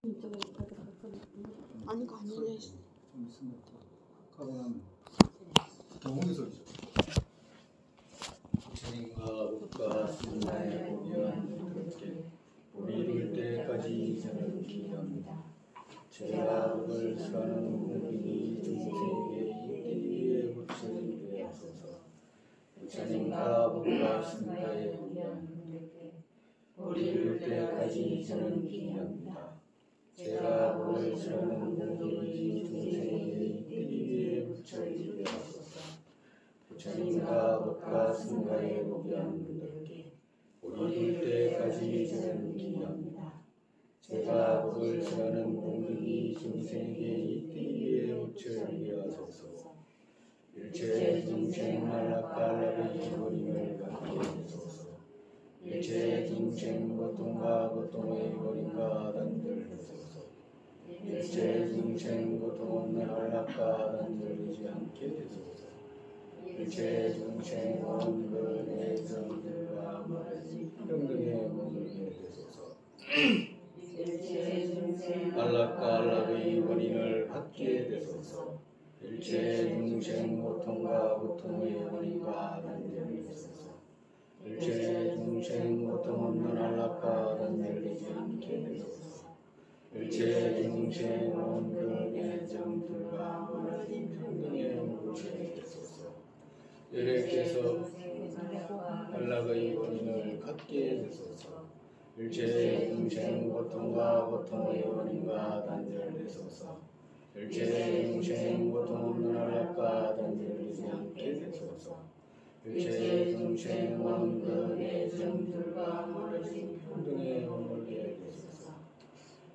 아니 그거 안 열려있어. 좀 있으면 하고 나면 동욱이 소리죠. 부처님과 법과 승자의 공연 그렇게 우리 이룰 때까지 저는 기도합니다. 제가 법을 수하는 공인이 중생에게 이때에 부처님 되어서서 부처님과 법과 승자의 공연 우리 이룰 때까지 저는 기도합니다. 제가 법을 수하는 공인이 중생에게 이때에 부처님 되어서서 부처님과 법과 승가의 공연 분들께 우리 이룰 때까지 저는 기도합니다. 제가 법을 수하는 공인이 중생에게 이때에 부처님 되어서서 일체 중생 말라깔라의 원인을 갖게 되소서. 일체 중생 고통과 고통의 원인과 단절되소서. 일체 중생 고통 없는 안락과 단절되지 않게 되소서. 일체 중생 원근의 정들과 멀어진 평등의 몸을 되소서. 안락과 안락의 원인을 갖게 되소서. 일체 중생 고통과 고통의 원인과 단절되소서. 일체 중생 고통 없는 안락과 단절되지 않게 되소서. 일체 중생 원근의 정들과 멀어진 평등의 몸을 되소서. 여러께서 안락의 원인을 갖게 되소서. 일체 중생 고통과 고통의 원인과 단절되소서. 일체 중생 고통 없는 안락과 단절되지 않게 되소서. 일체 중생 원근의 정들과 멀어진 평등의 머물게 되소서.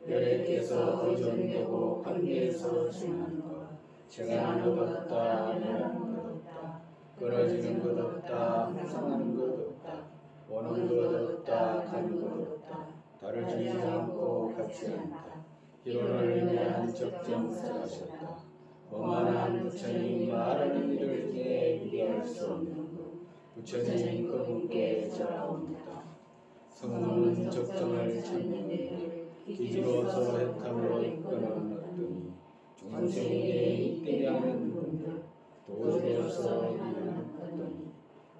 여러께서 의존되고 관계에서 생하는 것, 생하는 것 없다, 변하는 것 없다, 끊어지는 것 없다, 상하는 것 없다, 오는 것 없다, 가는 것 없다, 다르지 않고 같지 않다. 기론을 위한 적정을 하셨다. 오만한 부처님 말하는 이들 중에 비교할 수 없는 것, 부처님 그분께 절하옵니다. 성문은 적정을 찾는 일, 기지로서 해탈로 이끄는 어떠니, 중생에게 이때게 하는 분들, 도지로서 이르는 어떠니,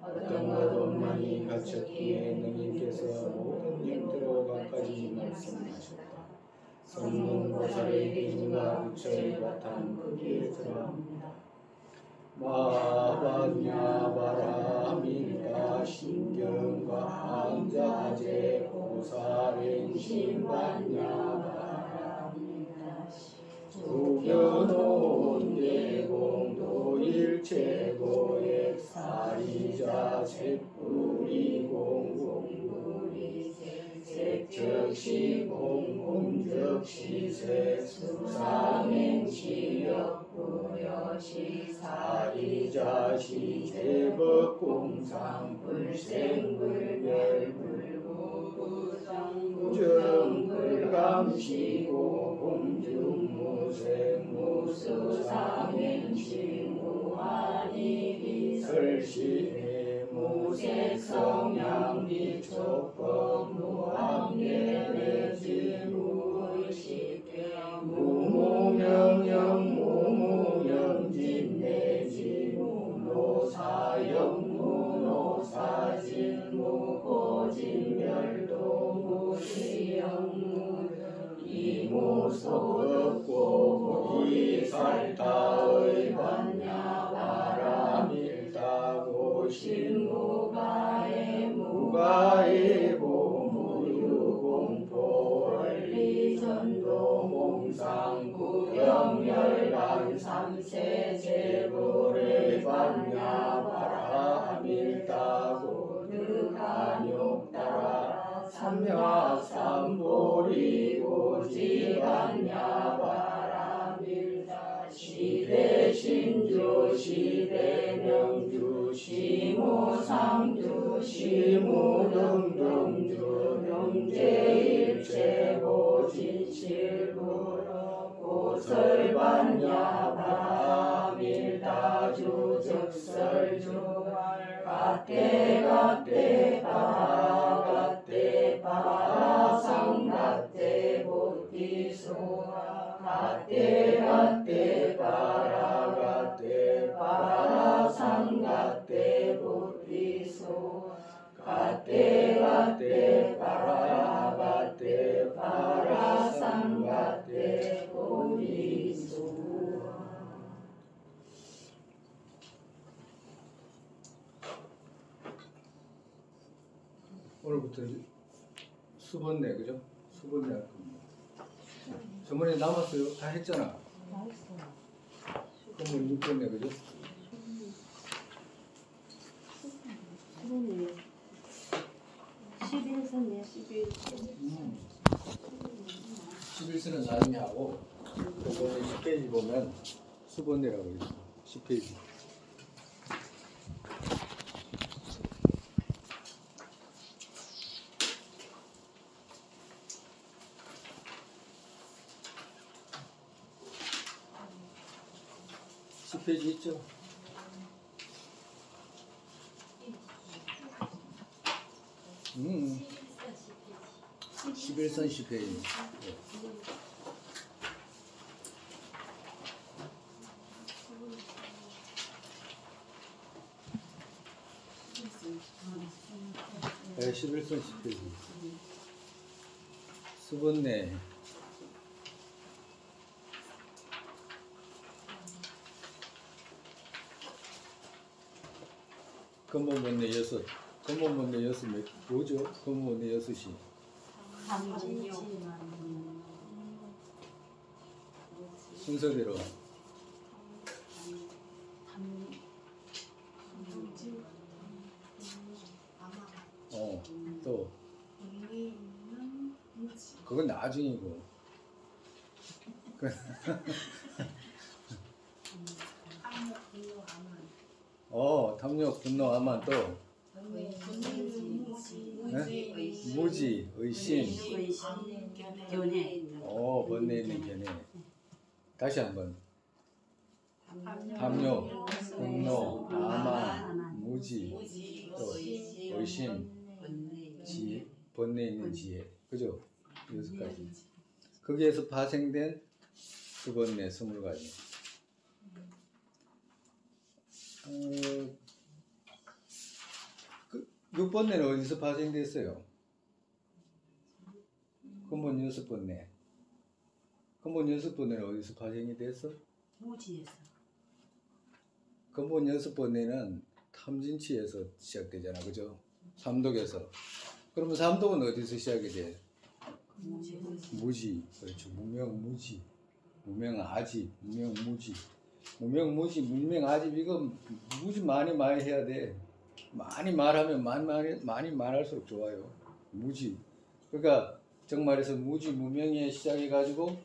어떤 것 없만이 갖췄기에 너희께서 모든 일들로 각가지 말씀하셨다. 성문보살의 계심과 부처의 바탕 거기에 들어갑니다. 마반야 바라밀다 신경과 한자제 보살행 신반야 바라밀다 주견온 대공도 일체고액 사리자 색불이 공공불이 색즉시 공공즉시 색수상행시 역부여시 사리자시 제법공상 불생불멸불구부정 불감시고 공중무생 무수상행시 무한이 비설시 무색성향 비촉법 무한계내지 무의식계 무무명령 무무명진내지 무노사역 무노사진 무고진멸도 무시영 이무소없고 무이살타의 반야 바라밀다고 신무가에 무가에고 무유공포 원리전도 몽상구영열반 삼세 제불의 반야 바라밀다고 득한욕따라 삼약삼보리고 지반야 바라밀다 시대신주 시대명주 시무상주 시무등등주 명제일체고진실구로 고설반야 바라밀다주 적설주알 가떼가떼 바가떼 바상가떼 보티 부디소라 가떼 가떼 바라 가떼 바라 상 가떼 부디소 가떼 가떼 바라 가떼 바라 상 가떼 부디소. 오늘부터 수번내 그죠? 수번내 할 겁니다. 저번에 남았어요. 다 했잖아. 그러면 6번내 그죠? 수분이 11선이야 11. 11수는 나중에 하고 저번에 10페이지 보면 수번내라고 있어. 10페이지. 페이지 있죠? 음. 11선 10페이지. 네. 네, 11선 10페이지. 수번내. 근본번내 6. 근본번내 6 뭐죠? 근본번내 6이. 순서대로. 또. 그건 나중이고. 탐욕, 분노, 아만 또. 네? 무지, 의심. 번뇌 있는 견해. 다시 한번. 탐욕, 분노, 아만, 무지, 또 의심, 지혜, 번뇌 있는 지혜. 그죠? 6가지. 거기에서 파생된 수번뇌 20가지. 6번뇌는 어디서 파생됐어요? 근본 6번뇌. 근본 6번뇌는 어디서 파생이 됐어? 무지에서. 근본 6번뇌는 탐진치에서 시작되잖아, 그죠? 삼독에서. 그러면 삼독은 어디서 시작이 돼? 무지. 그렇죠. 무명무지. 무명아집, 무명무지. 무명무지, 무명아집 이거 무지 많이 해야 돼. 많이 말하면 많이 말할수록 좋아요. 무지. 그러니까 정말에서 무지 무명에 시작해가지고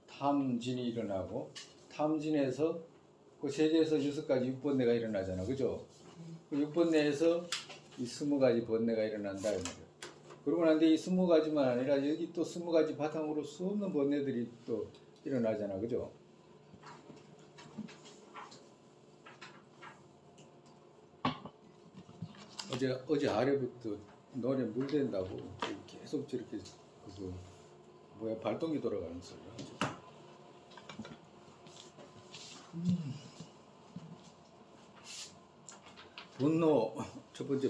탐진이 일어나고 탐진에서 그 세제에서 6가지 6번뇌가 일어나잖아, 그죠? 그 6번뇌에서 이 20가지 번뇌가 일어난다 이 말이야. 그러고 난 뒤에 이 20가지만 아니라 여기 또 20가지 바탕으로 수없는 번뇌들이 또 일어나잖아, 그죠? 어제 아래부터 너네 물댄다고 계속 저렇게 발동기 돌아가는 소리야. 분노, 첫 번째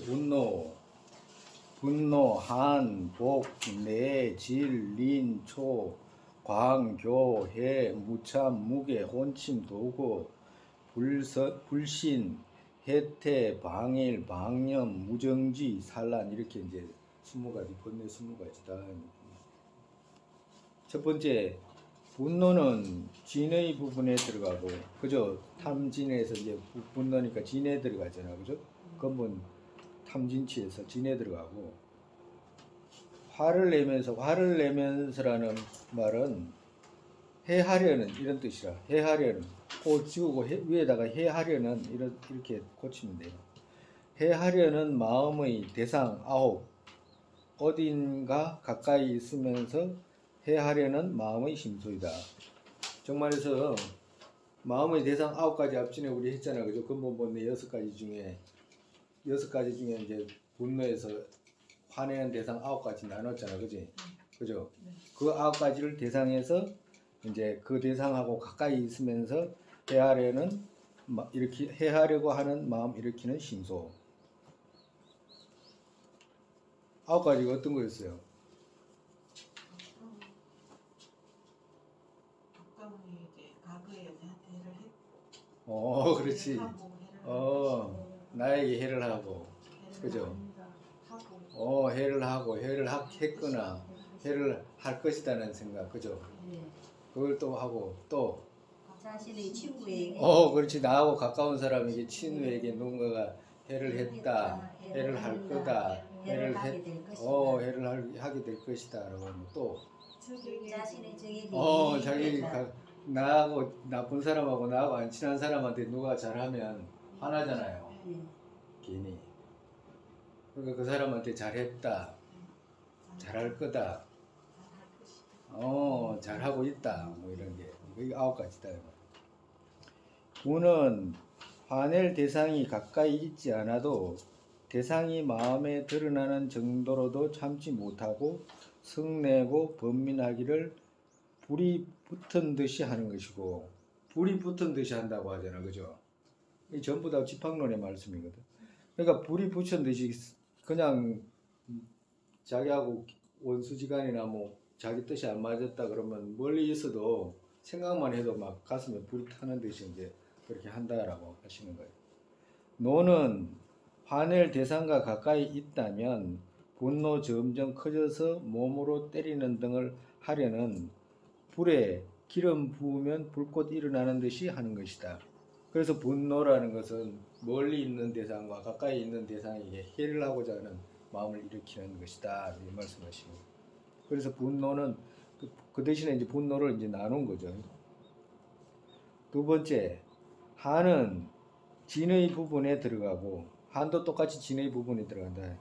분노, 한, 복, 내, 질, 린, 초, 광, 교, 해, 무참, 무게, 혼침, 도구, 불신, 해태, 방일, 방념, 무정지, 산란 이렇게 이제 20가지 번뇌 20가지다. 첫 번째 분노는 진의 부분에 들어가고, 그죠? 탐진에서 이제 분노니까 진에 들어가잖아, 그죠? 근본 탐진치에서 진에 들어가고, 화를 내면서라는 말은 해하려는 이런 뜻이라. 해하려는 코 지우고 위에다가 해하려는 이렇게 고치면 돼요. 해하려는 마음의 대상 9 어딘가 가까이 있으면서 해하려는 마음의 심소이다. 정말해서 마음의 대상 9가지 앞전에 우리 했잖아, 그죠? 근본번뇌 6가지 중에 이제 분노에서 화내는 대상 9가지 나눴잖아, 그지? 그죠? 그 9가지를 대상해서 이제 그 대상하고 가까이 있으면서 이렇게 해하려고 하는 마음 일으키는 심소. 9가지가 어떤 거였어요? 가까운이 이제 과거에 나한테 해를 했고 그렇지. 해를 하고, 해를 나에게 해를 하고, 해를 그죠? 하고 해를 하고, 했거나, 해를 할 것이다는 생각, 그죠? 네. 그걸 또 하고, 또, 자신의 친구에게 그렇지. 나하고 가까운 사람에게, 친구에게 누군가가 해를 했다, 해를 할 거다, 해를 하게 될 것이다. 하게 될 것이다. 라고 하면 또, 자신의 자기 나하고 나쁜 사람하고 나하고 안 친한 사람한테 누가 잘하면 화나잖아요. 괜히. 그러니까 그 사람한테 잘했다, 잘할 거다, 잘하고 있다, 뭐 이런 게 이게 9가지다. 구는 화낼 대상이 가까이 있지 않아도 대상이 마음에 드러나는 정도로도 참지 못하고 성내고 번민하기를 불이 붙은 듯이 하는 것이고, 불이 붙은 듯이 한다고 하잖아, 그죠? 이 전부 다 지팡론의 말씀이거든. 그러니까 불이 붙은 듯이 그냥 자기하고 원수지간이나 뭐 자기 뜻이 안 맞았다 그러면 멀리 있어도 생각만 해도 막 가슴에 불이 타는 듯이 이제 그렇게 한다라고 하시는 거예요. 노는 화낼 대상과 가까이 있다면 분노 점점 커져서 몸으로 때리는 등을 하려는 불에 기름 부으면 불꽃 일어나는 듯이 하는 것이다. 그래서 분노라는 것은 멀리 있는 대상과 가까이 있는 대상에게 해를 하고자 하는 마음을 일으키는 것이다. 이 말씀하시고. 그래서 분노는 그 대신에 이제 분노를 이제 나눈 거죠. 두 번째, 한은 진의 부분에 들어가고, 한도 똑같이 진의 부분에 들어간다.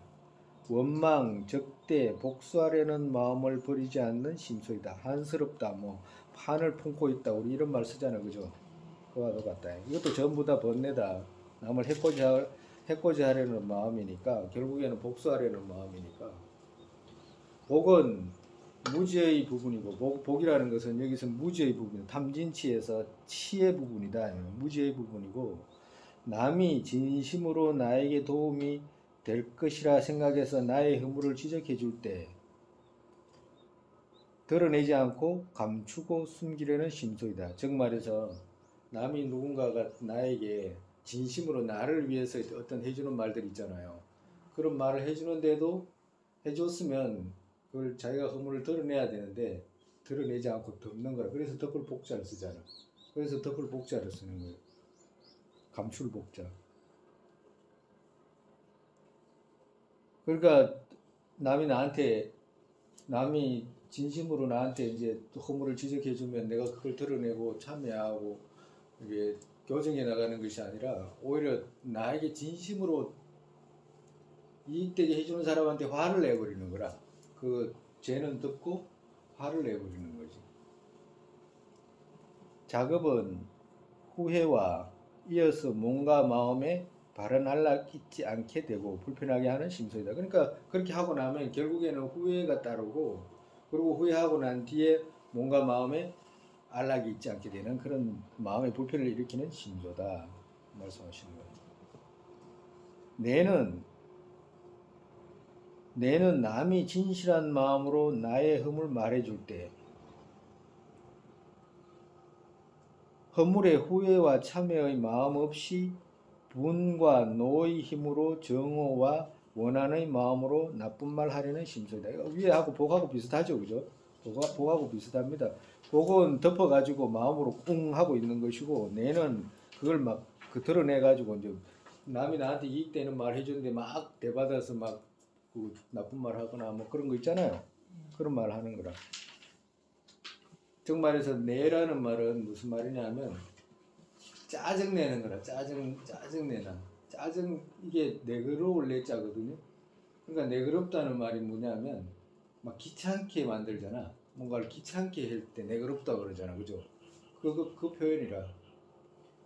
원망, 적대, 복수하려는 마음을 버리지 않는 심소이다. 한스럽다, 뭐 한을 품고 있다. 우리 이런 말 쓰잖아요, 그죠? 그와 똑같다. 이것도 전부 다 번뇌다. 남을 해코지 하려는 마음이니까, 결국에는 복수하려는 마음이니까. 복은 무지의 부분이고, 복이라는 것은 여기서 무지의 부분, 탐진치에서 치의 부분이다. 무지의 부분이고, 남이 진심으로 나에게 도움이 될 것이라 생각해서 나의 허물을 지적해 줄 때 드러내지 않고 감추고 숨기려는 심소이다. 즉 말해서 남이 누군가가 나에게 진심으로 나를 위해서 어떤 해주는 말들 있잖아요. 그런 말을 해주는데도 해줬으면 그걸 자기가 허물을 드러내야 되는데 드러내지 않고 덮는 거라. 그래서 덮을 복자를 쓰잖아. 그래서 덮을 복자를 쓰는 거예요. 감출 복자. 그러니까 남이 진심으로 나한테 이제 허물을 지적해주면 내가 그걸 드러내고 참여하고 이게 교정해 나가는 것이 아니라 오히려 나에게 진심으로 이익되게 해주는 사람한테 화를 내버리는 거라. 그 죄는 덮고 화를 내버리는 거지. 작업은 후회와 이어서 몸과 마음에 바른 안락 있지 않게 되고 불편하게 하는 심소이다. 그러니까 그렇게 하고 나면 결국에는 후회가 따르고, 그리고 후회하고 난 뒤에 몸과 마음에 안락이 있지 않게 되는 그런 마음의 불편을 일으키는 심소다 말씀하시는 거예요. 내는 남이 진실한 마음으로 나의 허물 말해줄 때 허물의 후회와 참회의 마음 없이 분과 노의 힘으로 정오와 원한의 마음으로 나쁜 말 하려는 심소이다. 위에하고 복하고 비슷하죠, 그죠? 복하고 비슷합니다. 복은 덮어가지고 마음으로 꿍 하고 있는 것이고, 내는 그걸 막 드러내가지고 이제 남이 나한테 이익되는 말 해주는데 막 대받아서 막 그 나쁜 말 하거나 뭐 그런 거 있잖아요. 그런 말 하는 거라. 즉 말해서 내라는 말은 무슨 말이냐면 짜증내는 거라. 짜증내나. 이게 내그러울 내자거든요. 그러니까 내그럽다는 말이 뭐냐면 막 귀찮게 만들잖아. 뭔가를 귀찮게 할 때 내그럽다 그러잖아. 그죠? 그 표현이라.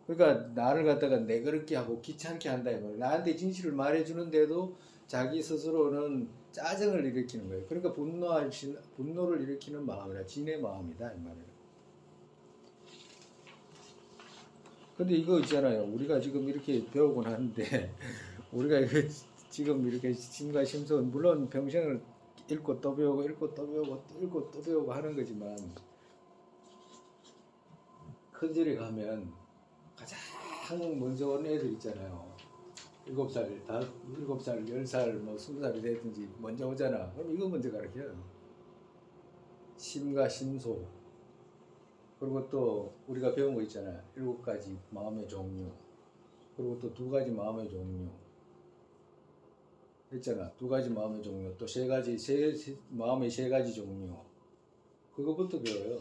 그러니까 나를 갖다가 내그럽게 하고 귀찮게 한다 이 말이야. 나한테 진실을 말해주는데도 자기 스스로는 짜증을 일으키는 거예요. 그러니까 분노를 일으키는 마음이라 진의 마음이다 이 말이에요. 근데 이거 있잖아요. 우리가 지금 이렇게 배우곤 하는데 우리가 이거 지금 이렇게 심과 심소는 물론 평생을 읽고 또 배우고 읽고 또 배우고 또 읽고 또 배우고 하는 거지만 큰 절에 가면 가장 먼저 온 애들 있잖아요. 7살, 7살, 10살, 뭐 20살이 됐든지 먼저 오잖아. 그럼 이거 먼저 가르쳐요. 심과 심소. 그리고 또 우리가 배운 거 있잖아요. 7가지 마음의 종류. 그리고 또 2가지 마음의 종류. 했잖아. 2가지 마음의 종류. 또 3가지, 마음의 3가지 종류. 그거부터 배워요.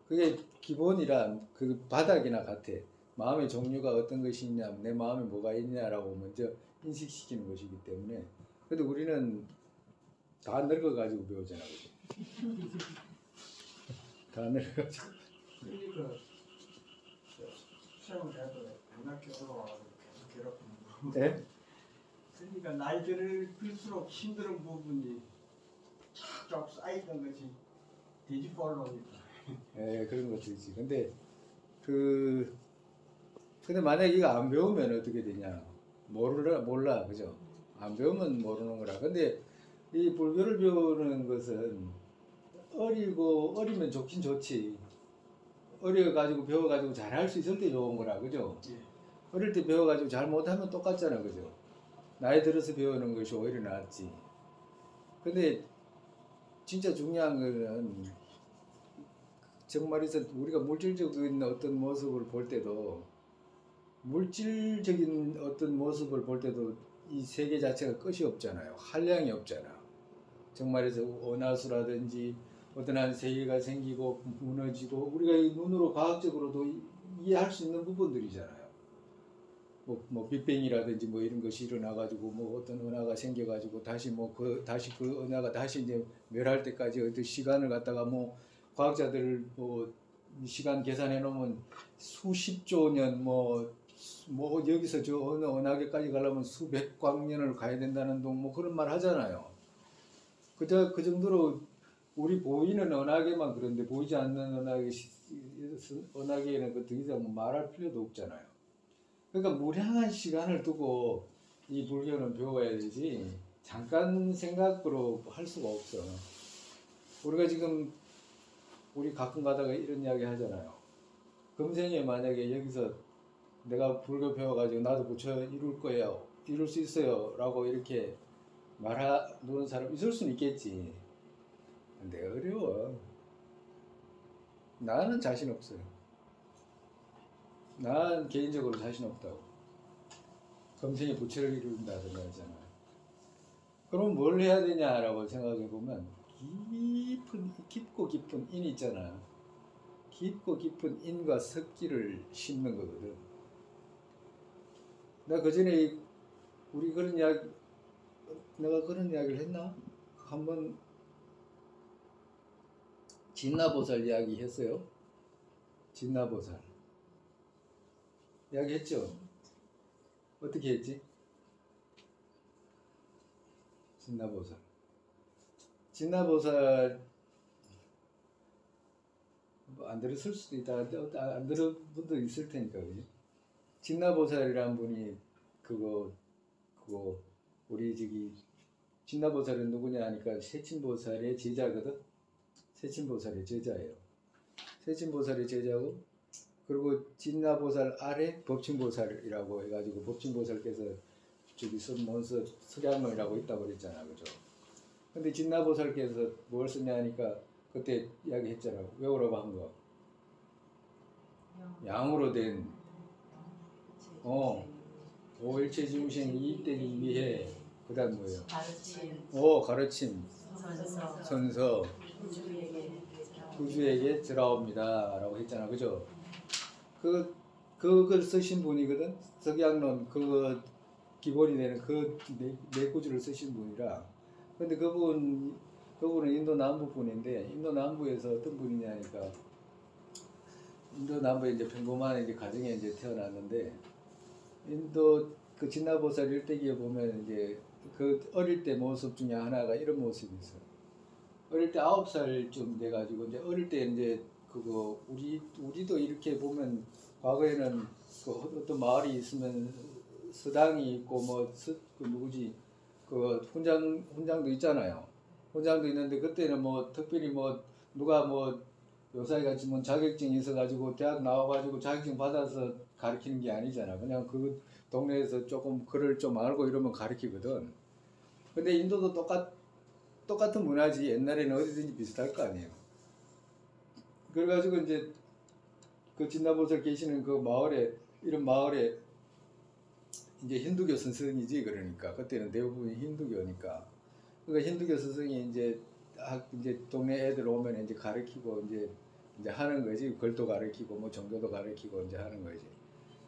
그게 기본이란 그 바닥이나 같아. 마음의 종류가 어떤 것이 있냐, 내 마음에 뭐가 있냐라고 먼저 인식시키는 것이기 때문에. 근데 우리는 다 늙어가지고 배우잖아, 그죠? 다 늙어가지고. 그러니까 시험을 해도 안맞게 어려워가지고 계속 괴롭히는 거. 네? 그러니까 나이들을 들수록 힘든 부분이 쫙쫙 쌓이던 것이 뒤집어 올라오니까. 예, 그런 것도 있지. 근데 만약에 이거 안 배우면 어떻게 되냐? 몰라, 그죠? 안 배우면 모르는 거라. 근데 이 불교를 배우는 것은 어리면 좋긴 좋지. 어려가지고 배워가지고 잘할 수 있을 때 좋은 거라, 그죠? 예. 어릴 때 배워가지고 잘 못하면 똑같잖아, 그죠? 나이 들어서 배우는 것이 오히려 낫지. 근데 진짜 중요한 거는 정말에서 우리가 물질적인 어떤 모습을 볼 때도 물질적인 어떤 모습을 볼 때도 이 세계 자체가 끝이 없잖아요. 한량이 없잖아. 정말에서 원하수라든지 어떤 한 세계가 생기고 무너지고 우리가 이 눈으로 과학적으로도 이해할 수 있는 부분들이잖아요. 뭐 빅뱅이라든지 뭐 이런 것이 일어나가지고 뭐 어떤 은하가 생겨가지고 다시 다시 그 은하가 다시 이제 멸할 때까지 어떤 시간을 갖다가 뭐 과학자들 뭐 시간 계산해 놓으면 수십조 년 뭐 여기서 저 어느 은하계까지 가려면 수백 광년을 가야 된다는 뭐 그런 말 하잖아요. 그 정도로 우리 보이는 은하계만 그런데 보이지 않는 은하계에는 그 더 이상 말할 필요도 없잖아요. 그러니까 무량한 시간을 두고 이 불교는 배워야 되지 잠깐 생각으로 할 수가 없어. 우리가 지금 우리 가끔 가다가 이런 이야기 하잖아요. 금생에 만약에 여기서 내가 불교 배워가지고 나도 부처 이룰 거예요, 이룰 수 있어요 라고 이렇게 말하는 사람 있을 수는 있겠지. 근데 어려워. 나는 자신 없어요. 난 개인적으로 자신 없다고. 금생에 부처를 이룬다든가 하잖아. 그럼 뭘 해야 되냐라고 생각해 보면 깊고 깊은 인이 있잖아. 깊고 깊은 인과 습기를 심는 거거든. 나 그전에 내가 그런 이야기를 했나? 한번 진나보살 이야기 했어요. 진나보살 이야기 했죠? 어떻게 했지? 진나보살 안 들었을 수도 있다. 안 들은 분도 있을 테니까, 그지? 진나보살이라는 분이 그거 우리 진나보살은 누구냐 하니까 세친보살의 제자거든. 세친보살의 제자예요. 세친보살의 제자고, 그리고 진나보살 아래 법친보살이라고 해가지고 법친보살께서 저기 석양론이라고 있다고 그랬잖아, 그죠? 근데 진나보살께서 뭘 쓰냐 하니까 그때 이야기했잖아. 외우라고 한 거. 양으로 된 오일체중생 이익되기 위해 그다음 뭐예요? 가르침. 선서. 구주에게 들어옵니다. 라고 했잖아, 그죠? 그걸 쓰신 분이거든. 석양론 그 기본이 되는 그 네 구주를 쓰신 분이라. 근데 그분은 인도 남부 분인데, 인도 남부에서 어떤 분이냐니까, 인도 남부에 이제 평범한 이제 가정에 이제 태어났는데, 인도 그 진나보살 일대기에 보면 이제 그 어릴 때 모습 중에 하나가 이런 모습이 있어요. 어릴 때 9살쯤 돼가지고 이제 어릴 때 이제 그거 우리도 이렇게 보면 과거에는 그 어떤 마을이 있으면 서당이 있고 그 누구지 그 훈장도 있잖아요. 훈장도 있는데 그때는 뭐 특별히 뭐 누가 뭐 요사이 같이 뭐 자격증이 있어가지고 대학 나와가지고 자격증 받아서 가르치는 게 아니잖아. 그냥 그 동네에서 조금 글을 좀 알고 이러면 가르치거든. 근데 인도도 똑같은 문화지. 옛날에는 어디든지 비슷할 거 아니에요. 그래가지고 이제 그 진나보살 계시는 그 마을에 이런 마을에 이제 힌두교 스승이지. 그러니까 그때는 대부분이 힌두교니까. 그러니까 힌두교 스승이 이제 동네 애들 오면 이제 가르치고 이제 하는 거지. 글도 가르치고 뭐 종교도 가르치고 이제 하는 거지.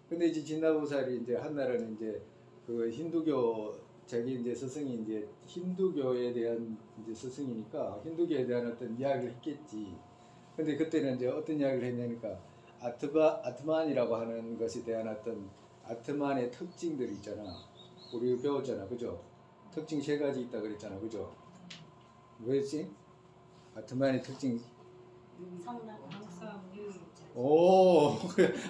근데 이제 진나보살이 이제 한날은 이제 그 힌두교 자기 이제 스승이 이제 힌두교에 대한 이제 스승이니까 힌두교에 대한 어떤 이야기를 했겠지. 근데 그때는 이제 어떤 이야기를 했냐니까 아트만이라고 하는 것에 대한 어떤 아트만의 특징들 있잖아. 우리 배웠잖아, 그죠? 특징 3가지 있다 그랬잖아, 그죠? 뭐였지? 아트만의 특징. 항상 오,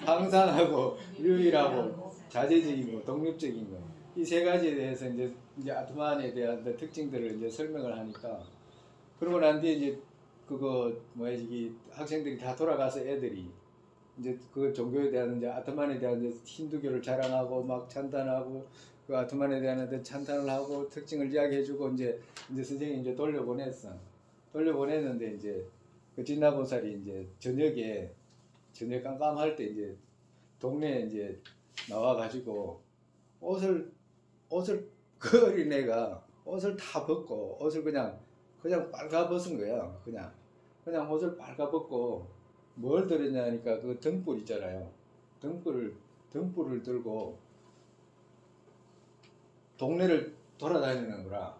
항상 하고 유일하고 자제적인 거, 독립적인 거. 이 3가지에 대해서 이제 아트만에 대한 특징들을 이제 설명을 하니까 그러고 난 뒤에 이제 그거 뭐야지 학생들이 다 돌아가서 애들이 이제 그 종교에 대한 이제 아트만에 대한 이제 힌두교를 자랑하고 막 찬탄하고 그 아트만에 대한 어떤 찬탄을 하고 특징을 이야기해주고 이제 선생님이 이제 돌려보냈어. 돌려보냈는데 이제 그 진나보살이 이제 저녁 깜깜할 때 이제 동네에 이제 나와가지고 옷을 그 어린애가 옷을 다 벗고 옷을 그냥 빨가 벗은 거야. 그냥 옷을 빨가 벗고 뭘 들었냐니까 그 등불 있잖아요. 등불을 들고 동네를 돌아다니는 거라.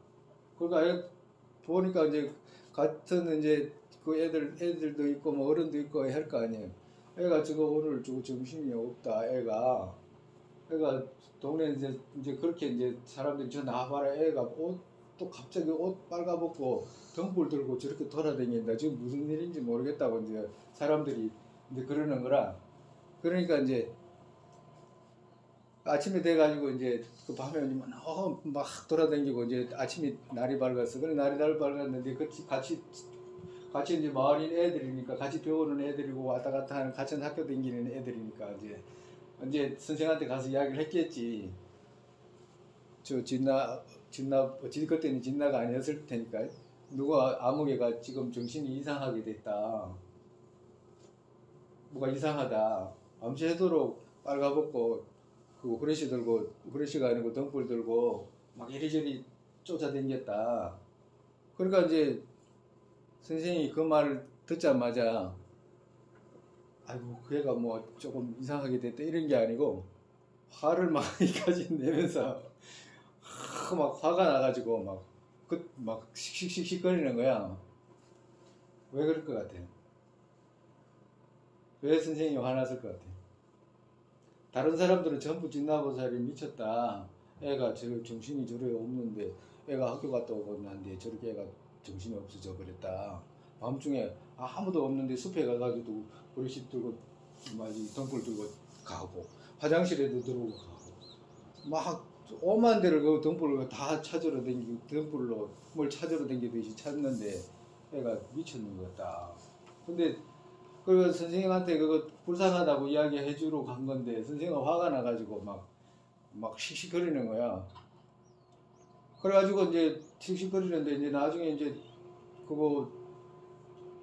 그러니까 보니까 이제 같은 이제 그 애들도 있고 뭐 어른도 있고 할 거 아니에요. 애가 오늘 정신이 없다. 애가 동네 이제 그렇게 이제 사람들이 저 나와봐라. 애가 또 갑자기 옷 빨가벗고 등불 들고 저렇게 돌아다닌다. 지금 무슨 일인지 모르겠다고 이제 사람들이 이제 그러는 거라. 그러니까 이제 아침에 돼가지고 이제 그 밤에 막 돌아다니고 이제 아침에 날이 밝았어. 그래 날이 밝았는데 같이 이제 마을인 애들이니까 같이 배우는 애들이고 왔다 갔다 하는 같은 학교 다니는 애들이니까 이제 선생한테 가서 이야기를 했겠지. 저 그때는 진나가 아니었을 테니까 누가 아무개가 지금 정신이 이상하게 됐다. 뭐가 이상하다. 밤새도록 빨가벗고 그 후레쉬가 아니고 등불 들고 막 이리저리 쫓아다녔다. 그러니까 이제 선생님이 그 말을 듣자마자 아이고 그 애가 뭐 조금 이상하게 됐다 이런 게 아니고 화를 막 이까지 내면서 막 화가 나가지고 막 씩씩씩거리는 거야. 왜 그럴 것 같아? 왜 선생님이 화났을 것 같아? 다른 사람들은 전부 진나보살이 미쳤다. 애가 정신이 저래 없는데 애가 학교 갔다 오고 난데 저렇게 애가 정신이 없어져 버렸다. 밤중에 아무도 없는데 숲에 가가지고 브러쉬 들고 등불 들고 가고 화장실에도 들어오고 가고 막 오만 대를 그 등불을 다 찾으러 댕기고 등불로 뭘 찾으러 댕기듯이 찾는데 애가 미쳤는 것 같다. 근데 그 선생님한테 그거 불쌍하다고 이야기해 주러 간 건데 선생님은 화가 나가지고 막 씩씩거리는 거야. 그래가지고 이제 씩씩거리는데 이제 나중에 이제 그거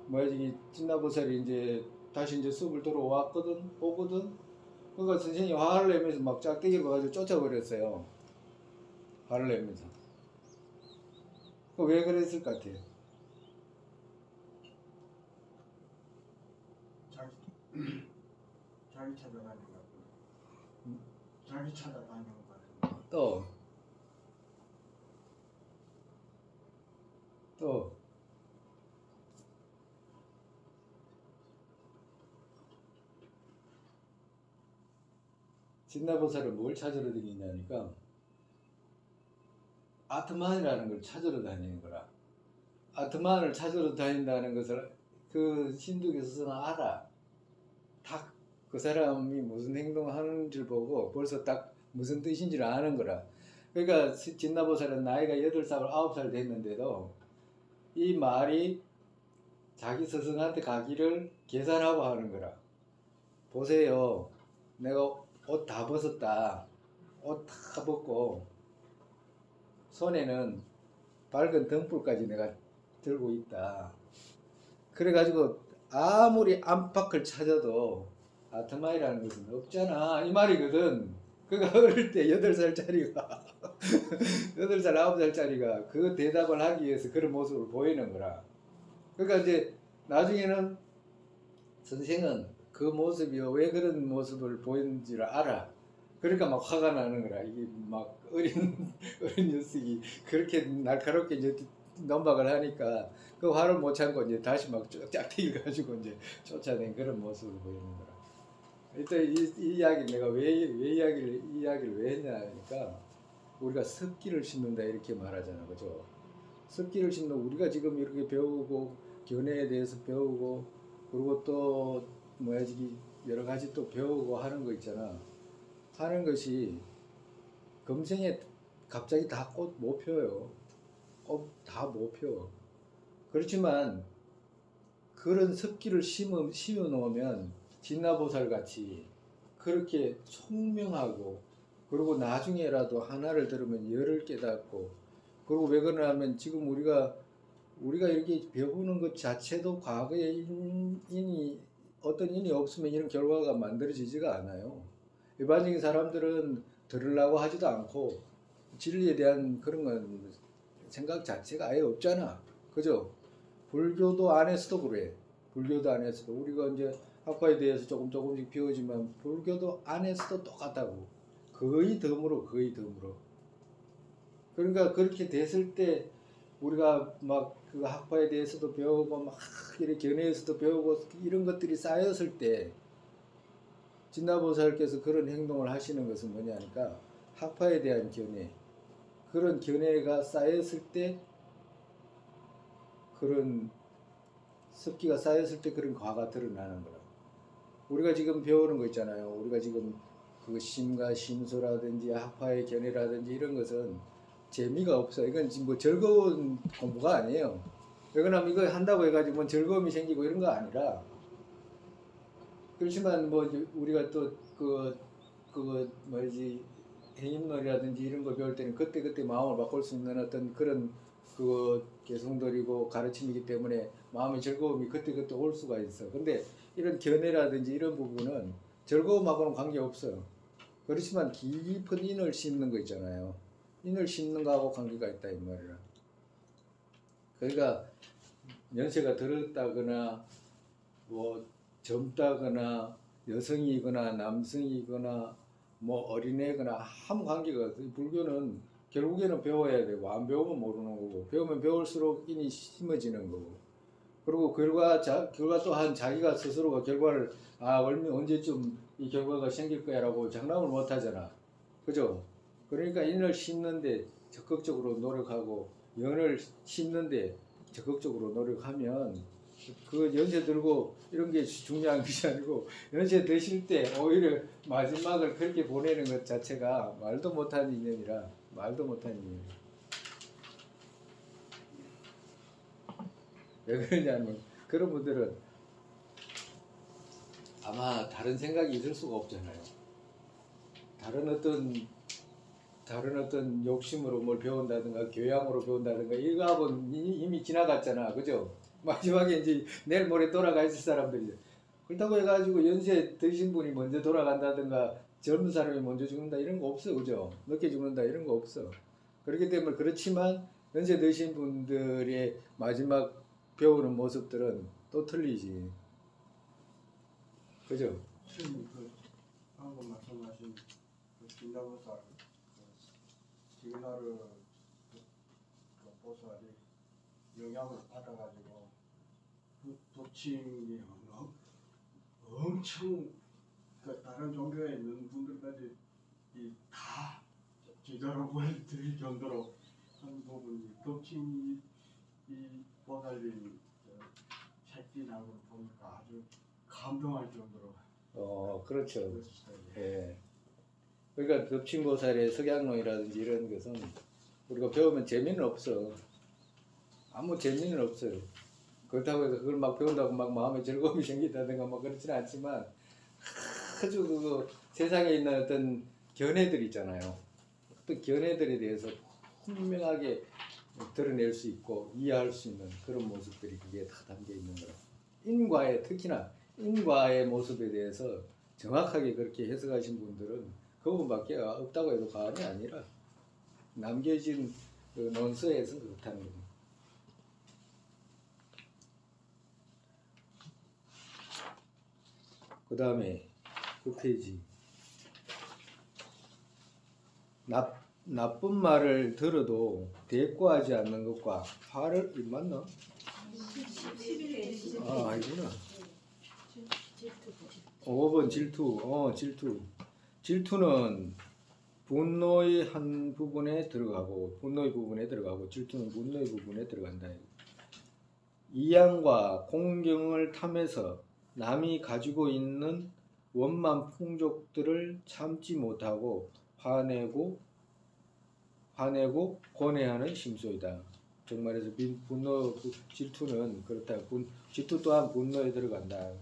뭐야지 진나보살이 이제 다시 이제 숲을 오거든. 그러니까 선생님이 화를 내면서 막 짝대기를 가지고 쫓아버렸어요. 화를 내면서. 왜 그랬을 것 같아요? 자기 찾아다니는 거. 자기 찾아다니는 거. 또 진나보살은 뭘 찾으러 다니냐니까 아트만이라는 걸 찾으러 다니는 거라. 아트만을 찾으러 다닌다는 것을 그 힌두교에서는 알아. 다 그 사람이 무슨 행동하는지를 보고 벌써 딱 무슨 뜻인지를 아는 거라. 그러니까 진나보살은 나이가 8살, 9살 됐는데도 이 말이 자기 스승한테 가기를 계산하고 하는 거라. 보세요. 내가 옷 다 벗었다. 옷 다 벗고 손에는 밝은 등불까지 내가 들고 있다. 그래가지고 아무리 안팎을 찾아도 아트마이라는 것은 없잖아 이 말이거든. 그가 어릴 때 8살짜리가 8살 9살짜리가 그 대답을 하기 위해서 그런 모습을 보이는 거라. 그러니까 이제 나중에는 선생은 그 모습이 왜 그런 모습을 보이는지를 알아. 그러니까 막 화가 나는 거라. 이게 막 어린 녀석이 그렇게 날카롭게 이제 넘박을 하니까 그 화를 못 참고 이제 다시 막 짝대기 가지고 이제 쫓아낸 그런 모습을 보이는 거라. 일단 이 이야기 내가 이 이야기를 왜 했냐 하니까 우리가 습기를 심는다 이렇게 말하잖아, 그죠? 습기를 심는 우리가 지금 이렇게 배우고 견해에 대해서 배우고 그리고 또 뭐야지 여러 가지 또 배우고 하는 거 있잖아. 하는 것이 금생에 갑자기 다 꽃 못 펴요. 꽃 다 못 펴. 그렇지만 그런 습기를 심어 놓으면 진나보살 같이 그렇게 총명하고 그리고 나중에라도 하나를 들으면 열을 깨닫고 그리고 왜 그러냐면 지금 우리가 이렇게 배우는 것 자체도 과거에 어떤 인이 없으면 이런 결과가 만들어지지가 않아요. 일반적인 사람들은 들으려고 하지도 않고 진리에 대한 그런 건 생각 자체가 아예 없잖아. 그죠? 불교도 안에서도 그래. 불교도 안에서도 우리가 이제 학파에 대해서 조금씩 배우지만 불교도 안에서도 똑같다고. 거의 덤으로. 그러니까 그렇게 됐을 때 우리가 막 그 학파에 대해서도 배우고 막 이렇게 견해에서도 배우고 이런 것들이 쌓였을 때 진나보살께서 그런 행동을 하시는 것은 뭐냐니까 학파에 대한 견해 그런 견해가 쌓였을 때 그런 습기가 쌓였을 때 그런 과가 드러나는 거라. 우리가 지금 배우는 거 있잖아요. 우리가 지금 그 심과 심소라든지 학파의 견해라든지 이런 것은 재미가 없어. 이건 지금 뭐 즐거운 공부가 아니에요. 왜냐하면 이거 한다고 해가지고 뭐 즐거움이 생기고 이런 거 아니라. 그렇지만 뭐 우리가 또 그 뭐지 행인놀이라든지 이런 거 배울 때는 그때 마음을 바꿀 수 있는 어떤 그런 그 개성들이고 가르침이기 때문에 마음의 즐거움이 그때 올 수가 있어. 근데 이런 견해라든지 이런 부분은 즐거움하고는 관계 없어요. 그렇지만 깊은 인을 심는 거 있잖아요. 인을 심는 거하고 관계가 있다 이 말이라. 그러니까 연세가 들었다거나 뭐 젊다거나 여성이거나 남성이거나 뭐 어린애거나 아무 관계가 없어요. 불교는 결국에는 배워야 되고 안 배우면 모르는 거고 배우면 배울수록 인이 심어지는 거고 그리고 결과 또한 자기가 스스로가 결과를 언제쯤 이 결과가 생길 거야라고 장담을 못 하잖아. 그죠? 그러니까 인을 심는데 적극적으로 노력하고 연을 심는데 적극적으로 노력하면 그 연세 들고 이런 게 중요한 것이 아니고 연세 드실 때 오히려 마지막을 그렇게 보내는 것 자체가 말도 못한 인연이라 왜 그러냐면 그런 분들은 아마 다른 생각이 있을 수가 없잖아요. 다른 어떤 욕심으로 뭘 배운다든가 교양으로 배운다든가 이거하고는 이미 지나갔잖아. 그죠? 마지막에 이제 내일 모레 돌아가 있을 사람들이 그렇다고 해가지고 연세 드신 분이 먼저 돌아간다든가 젊은 사람이 먼저 죽는다 이런 거 없어. 그죠? 늦게 죽는다 이런 거 없어. 그렇기 때문에 그렇지만 연세 드신 분들의 마지막 배우는 모습들은 또 틀리지. 그죠? 선생님 방금 말씀하신 진나보살 지그나르 보살이 영향을 받아가지고 독침이 엄청 다른 종교에 있는 분들까지 다 제자로 보여드릴 정도로 한 부분이 독침 이 보살이 책진하고 보니까 아주 감동할 정도로 그렇죠. 그래서 잘 예. 그러니까 덮친보살의 석양론이라든지 이런 것은 우리가 배우면 재미는 없어. 아무 재미는 없어요. 그렇다고 해서 그걸 막 배운다고 막 마음에 즐거움이 생긴다든가 막 그렇지는 않지만 아주 그 세상에 있는 어떤 견해들 있잖아요. 어떤 견해들에 대해서 분명하게 드러낼 수 있고 이해할 수 있는 그런 모습들이 그게 다 담겨 있는 거라. 인과의 특히나 인과의 모습에 대해서 정확하게 그렇게 해석하신 분들은 그 부분밖에 없다고 해도 과언이 아니라 남겨진 그 논서에서 그렇다는 겁니다. 그 다음에 그 페이지 나쁜 말을 들어도 대꾸하지 않는 것과 화를 맞나? 아 아니구나. 5번 질투. 질투는 분노의 한 부분에 들어가고 질투는 분노의 부분에 들어간다. 이양과 공경을 탐해서 남이 가지고 있는 원만 풍족들을 참지 못하고 화내고 고뇌하는 심소이다. 정말해서 분노, 질투는 그렇다. 질투 또한 분노에 들어간다.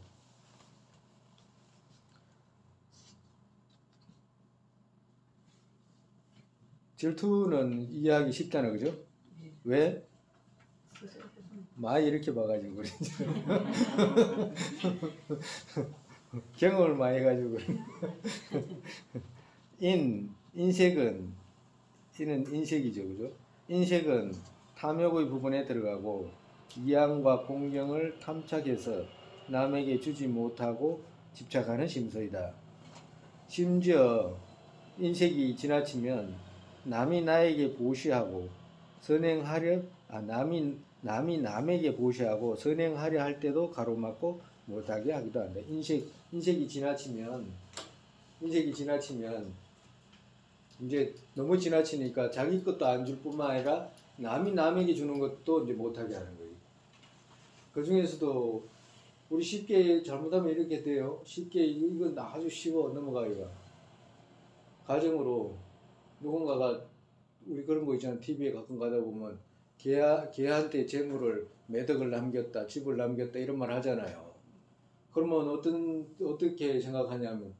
질투는 이해하기 쉽잖아, 그죠? 왜? 많이 이렇게 봐가지고 그러지. 경험을 많이 해가지고 그래. 인색은 이는 인색이죠, 그죠? 인색은 탐욕의 부분에 들어가고 이양과 공경을 탐착해서 남에게 주지 못하고 집착하는 심소이다. 심지어 인색이 지나치면 남이 나에게 보시하고 선행하려 남이 남에게 보시하고 선행하려 할 때도 가로막고 못하게 하기도 한다. 인색이 지나치면 이제 너무 지나치니까 자기 것도 안 줄 뿐만 아니라 남이 남에게 주는 것도 이제 못하게 하는 거예요. 그 중에서도 우리 쉽게 잘못하면 이렇게 돼요. 쉽게 이건 아주 쉬워 넘어가기가. 가정으로 누군가가 우리 그런 거 있잖아. TV에 가끔 가다 보면 걔한테 재물을 매덕을 남겼다, 집을 남겼다 이런 말 하잖아요. 그러면 어떻게 생각하냐면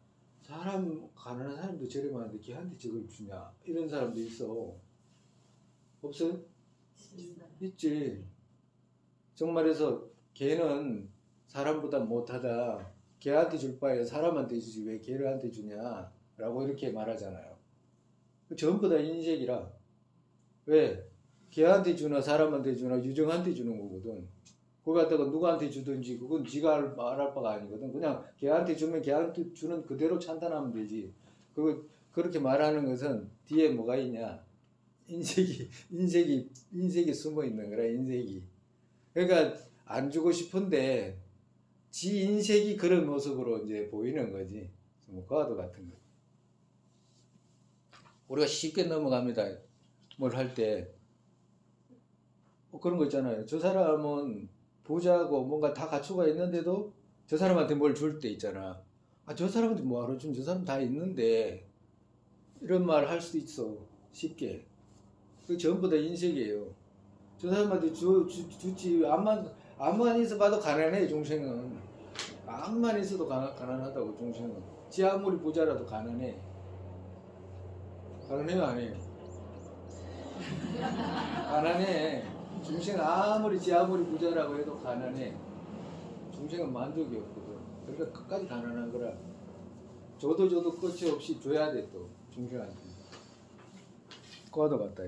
가난한 사람도 저래 많은데 걔한테 저걸 주냐 이런 사람도 있어. 없어요? 있지. 정말해서 걔는 사람보다 못하다. 걔한테 줄 바에 사람한테 주지 왜 걔한테 주냐 라고 이렇게 말하잖아요. 전부 다 인색이라. 왜? 걔한테 주나 사람한테 주나 유정한테 주는 거거든. 그거 갖다가 누구한테 주든지 그건 지가 말할 바가 아니거든. 그냥 걔한테 주면 걔한테 주는 그대로 찬탄하면 되지. 그렇게 말하는 것은 뒤에 뭐가 있냐? 인색이 숨어 있는 거라, 인색이. 그러니까 안 주고 싶은데 지 인색이 그런 모습으로 이제 보이는 거지. 뭐 그와도 같은 거. 우리가 쉽게 넘어갑니다. 뭘 할 때. 그런 거 있잖아요. 저 사람은 부자고 뭔가 다 갖추가 있는데도 저 사람한테 뭘 줄 때 있잖아. 저 사람한테 뭐하러 좀 저 사람 다 있는데 이런 말 할 수도 있어. 쉽게. 그 전부 다 인색이에요. 저 사람한테 주지 암만 있어봐도 가난해 중생은. 암만 있어도 가난하다고 중생은. 지 아무리 부자라도 가난해. 가난해요 안 해요? 가난해. 중생은 아무리 부자라고 해도 가난해. 중생은 만족이 없거든. 그러니까 끝까지 가난한 거라. 줘도 끝이 없이 줘야 돼 또 중생한테. 그와도 같다.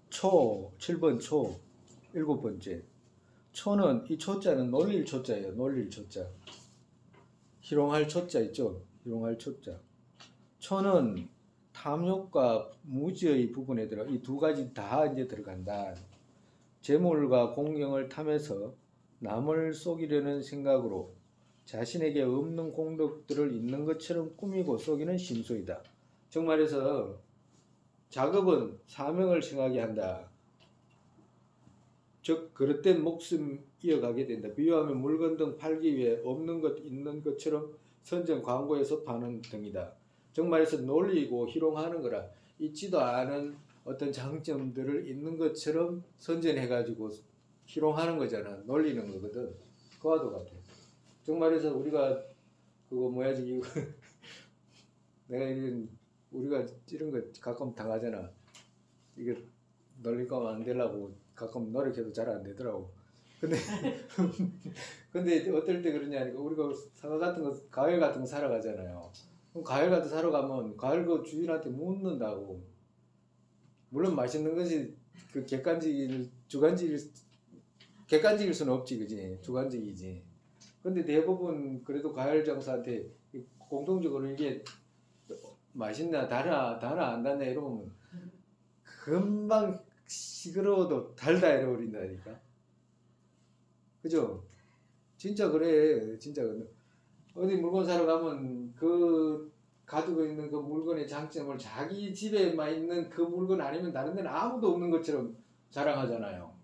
7번 7번째. 초는 이 초자는 놀릴 초자예요. 놀릴 초자. 희롱할 초자 있죠. 희롱할 초자. 초는 탐욕과 무지의 부분에 들어 이 두 가지 다 이제 들어간다. 재물과 공경을 탐해서 남을 속이려는 생각으로 자신에게 없는 공덕들을 있는 것처럼 꾸미고 속이는 심소이다. 정말해서 작업은 사명을 생각하게 한다. 즉 그릇된 목숨 이어가게 된다. 비유하면 물건 등 팔기 위해 없는 것 있는 것처럼 선전 광고에서 파는 등이다. 정말에서 놀리고 희롱하는 거라. 있지도 않은 어떤 장점들을 있는 것처럼 선전해가지고 희롱하는 거잖아. 놀리는 거거든. 그와도 같아. 정말에서 우리가 그거 뭐야지 이거 내가 우리가 이런 거 가끔 당하잖아. 이게 놀릴 거면 안 되려고 가끔 노력해도 잘 안 되더라고. 근데 근데 어떨 때 그러냐니까 우리가 사과 같은 거 과일 같은 거 사러 가잖아요. 그럼 과일 같은 거 사러 가면 과일 그 주인한테 묻는다고. 물론 맛있는 것이 그 객관적일 수는 없지, 그지? 주관적이지. 근데 대부분 그래도 과일 장사한테 공통적으로 이게 맛있나 다나 안 다나 이러면 금방 시끄러워도 달다 이래버린다니까. 그죠? 진짜 그래. 진짜 그래. 어디 물건 사러 가면 그 가지고 있는 그 물건의 장점을 자기 집에만 있는 그 물건 아니면 다른 데는 아무도 없는 것처럼 자랑하잖아요.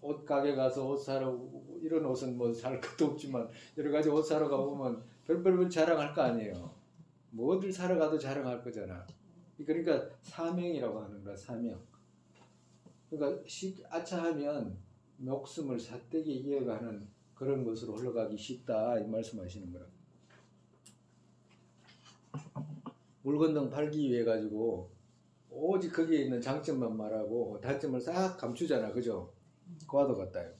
옷 가게 가서 옷 사러 이런 옷은 뭐 살 것도 없지만 여러 가지 옷 사러 가보면 별별 자랑할 거 아니에요. 뭐 어딜 사러 가도 자랑할 거잖아. 그러니까 사명이라고 하는 거야. 사명. 그러니까 아차하면 목숨을 삿대게 이어가는 그런 것으로 흘러가기 쉽다 이 말씀하시는 거라. 물건 등 팔기 위해 가지고 오직 거기에 있는 장점만 말하고 단점을 싹 감추잖아. 그죠? 그와도 같다요.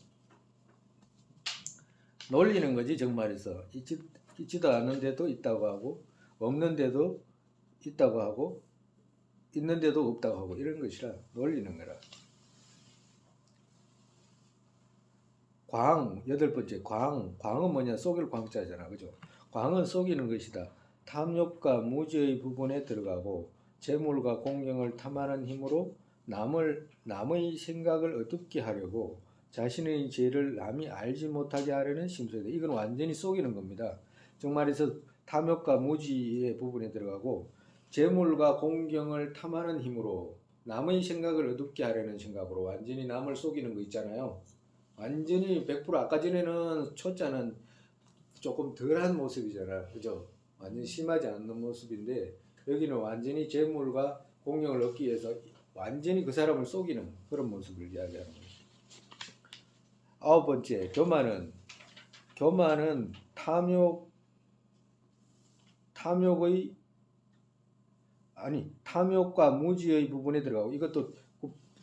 놀리는 거지 정말에서. 있지도 않은데도 있다고 하고 없는데도 있다고 하고 있는데도 없다고 하고 이런 것이라 놀리는 거라. 여덟 번째 광은 뭐냐? 속일 광자잖아. 그죠? 광은 속이는 것이다. 탐욕과 무지의 부분에 들어가고 재물과 공경을 탐하는 힘으로 남의 생각을 어둡게 하려고 자신의 죄를 남이 알지 못하게 하려는 심소이다. 이건 완전히 속이는 겁니다. 정말에서 탐욕과 무지의 부분에 들어가고 재물과 공경을 탐하는 힘으로 남의 생각을 어둡게 하려는 생각으로 완전히 남을 속이는 거 있잖아요. 완전히 100% 아까 전에는 초짜는 조금 덜한 모습이잖아. 그죠? 완전히 심하지 않는 모습인데 여기는 완전히 재물과 공경을 얻기 위해서 완전히 그 사람을 속이는 그런 모습을 이야기하는 거예요. 아홉 번째, 교만은 탐욕과 무지의 부분에 들어가고 이것도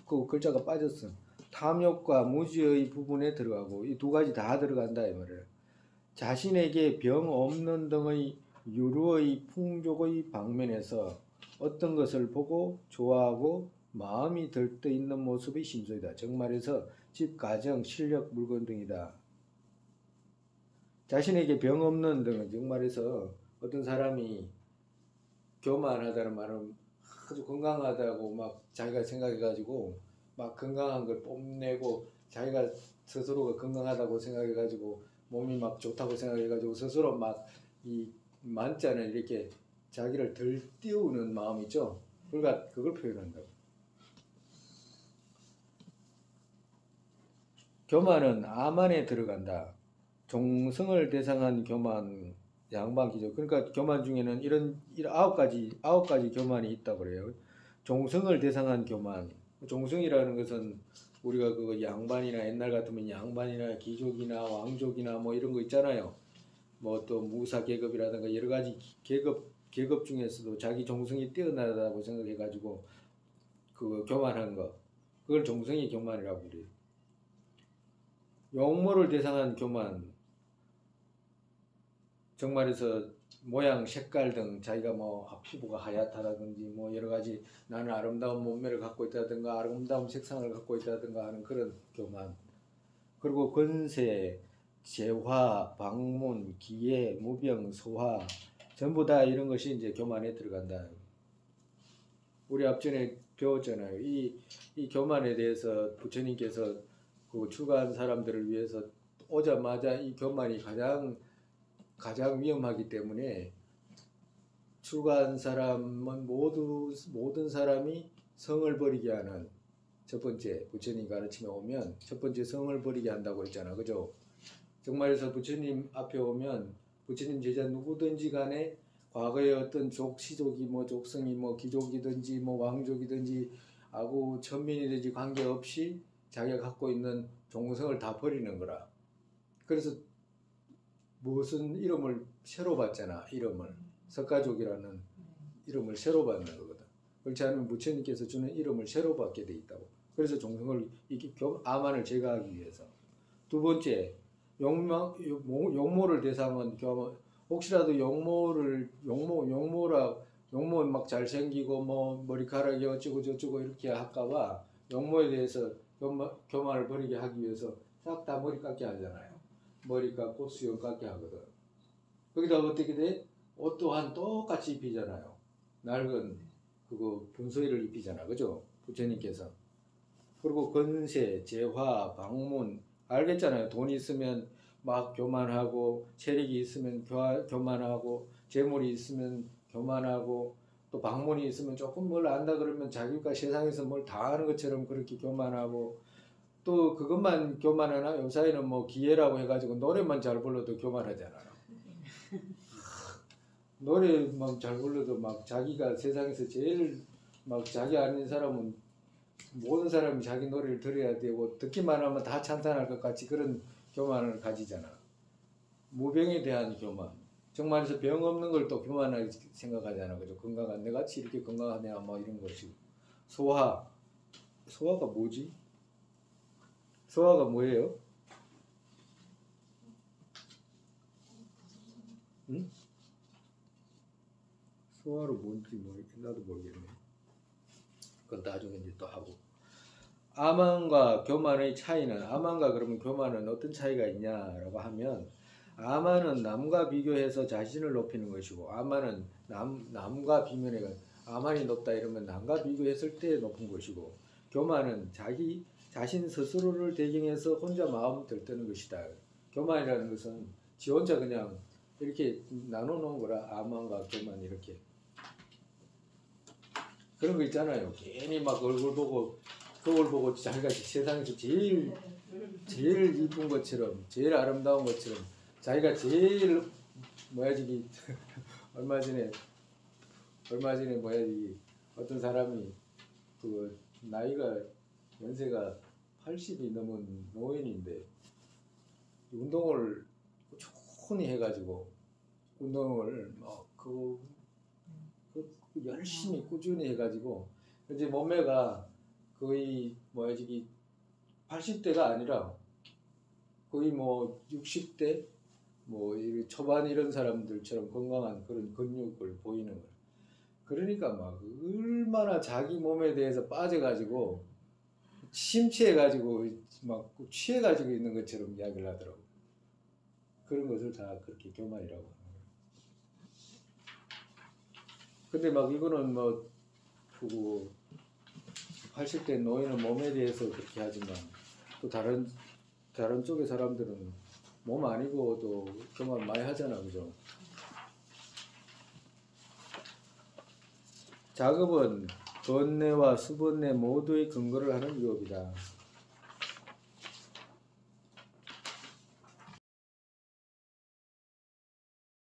그 글자가 빠졌어. 탐욕과 무지의 부분에 들어가고 이 두 가지 다 들어간다 이 말이에요. 자신에게 병 없는 등의 유루의 풍족의 방면에서 어떤 것을 보고 좋아하고 마음이 들떠 있는 모습의 심소이다. 정말에서 집, 가정, 실력, 물건 등이다. 자신에게 병 없는 등은 정말에서 어떤 사람이 교만하다는 말은 아주 건강하다고 막 자기가 생각해가지고 막 건강한 걸 뽐내고 자기가 스스로가 건강하다고 생각해가지고 몸이 막 좋다고 생각해가지고 스스로 막 이 만자는 이렇게 자기를 덜 띄우는 마음 있죠. 그러니까 그걸 표현한다고. 교만은 암안에 들어간다. 종성을 대상한 교만 양반기죠. 그러니까 교만 중에는 이런 아홉 가지 교만이 있다고 그래요. 종성을 대상한 교만. 종성이라는 것은 우리가 그 양반이나 옛날 같으면 양반이나 귀족이나 왕족이나 뭐 이런 거 있잖아요. 뭐 또 무사 계급이라든가 여러 가지 계급 중에서도 자기 종성이 뛰어나다고 생각해가지고 그 교만한 거, 그걸 종성의 교만이라고 그래요. 용모를 대상한 교만, 정말에서 모양, 색깔 등 자기가 뭐 피부가 하얗다라든지 뭐 여러 가지 나는 아름다운 몸매를 갖고 있다든가 아름다운 색상을 갖고 있다든가 하는 그런 교만. 그리고 권세, 재화, 방문, 기회, 무병, 소화 전부 다 이런 것이 이제 교만에 들어간다. 우리 앞전에 배웠잖아요. 이 교만에 대해서 부처님께서 그 출가한 사람들을 위해서 오자마자 이 교만이 가장 위험하기 때문에 출가한 사람은 모든 사람이 성을 버리게 하는 첫 번째 부처님 가르침에 오면 첫 번째 성을 버리게 한다고 했잖아, 그죠? 정말에서 부처님 앞에 오면 부처님 제자 누구든지 간에 과거에 어떤 시족이 뭐 족성이 뭐 귀족이든지 뭐 왕족이든지 아구 천민이든지 관계없이 자기가 갖고 있는 종성을 다 버리는 거라. 그래서 무슨 이름을 새로 받잖아. 이름을 석가족이라는 이름을 새로 받는 거거든. 그렇지 않으면 부처님께서 주는 이름을 새로 받게 돼 있다고. 그래서 종성을 아만을 제거하기 위해서. 두 번째 용모를 대상은 혹시라도 용모 막 잘생기고 뭐 머리카락이 어쩌고 저쩌고 이렇게 할까봐 용모에 대해서 교만을 버리게 하기 위해서 싹 다 머리 깎게 하잖아요. 머리 깎고 수염 깎게 하거든. 거기다 어떻게 돼? 옷 또한 똑같이 입히잖아요. 낡은 그거 분소리를 입히잖아, 그죠? 부처님께서. 그리고 건세, 재화, 방문 알겠잖아요. 돈이 있으면 막 교만하고 체력이 있으면 교만하고 재물이 있으면 교만하고 또 방문이 있으면 조금 뭘 안다 그러면 자기가 세상에서 뭘 다 아는 것처럼 그렇게 교만하고 또 그것만 교만하나 요사이는 뭐 기회라고 해가지고 노래만 잘 불러도 교만하잖아요. 노래만 잘 불러도 막 자기가 세상에서 제일 막 자기 아는 사람은 모든 사람이 자기 노래를 들어야 되고 듣기만 하면 다 찬탄할 것 같이 그런 교만을 가지잖아. 무병에 대한 교만. 정말에서 병 없는 걸 또 교만하게 생각하잖아. 그죠? 건강한 내 같이 이렇게 건강하냐 뭐 이런 것이. 소화가 뭐지? 소화가 뭐예요? 응? 소화로 뭔지 나도 모르겠네. 그건 나중에 이제 또 하고. 아만과 교만의 차이는 아만과 그러면 교만은 어떤 차이가 있냐라고 하면 아만은 남과 비교해서 자신을 높이는 것이고 아만은 남과 비교해서 아만이 높다 이러면 남과 비교했을 때 높은 것이고 교만은 자신 스스로를 대경해서 혼자 마음을 들뜨는 것이다. 교만이라는 것은 지 혼자 그냥 이렇게 나눠놓은 거라 아만과 교만 이렇게 그런 거 있잖아요. 괜히 막 거울 보고 자기가 세상에서 제일 이쁜 것처럼 제일 아름다운 것처럼 자기가 제일 얼마 전에 어떤 사람이 그 나이가 연세가 80이 넘은 노인인데 운동을 꾸준히 해가지고 운동을 열심히 꾸준히 해가지고 이제 몸매가 거의 80대가 아니라 거의 60대 초반 이런 사람들처럼 건강한 그런 근육을 보이는 거예요. 그러니까 막 얼마나 자기 몸에 대해서 빠져가지고 심취해가지고 막 취해가지고 있는 것처럼 이야기를 하더라고. 그런 것을 다 그렇게 교만이라고 하는 거예요. 근데 막 이거는 80대 노인은 몸에 대해서 그렇게 하지만 또 다른 쪽의 사람들은 몸 아니고도 교만 많이 하잖아, 그죠? 작업은 번뇌와 수번뇌 모두의 근거를 하는 유업이다.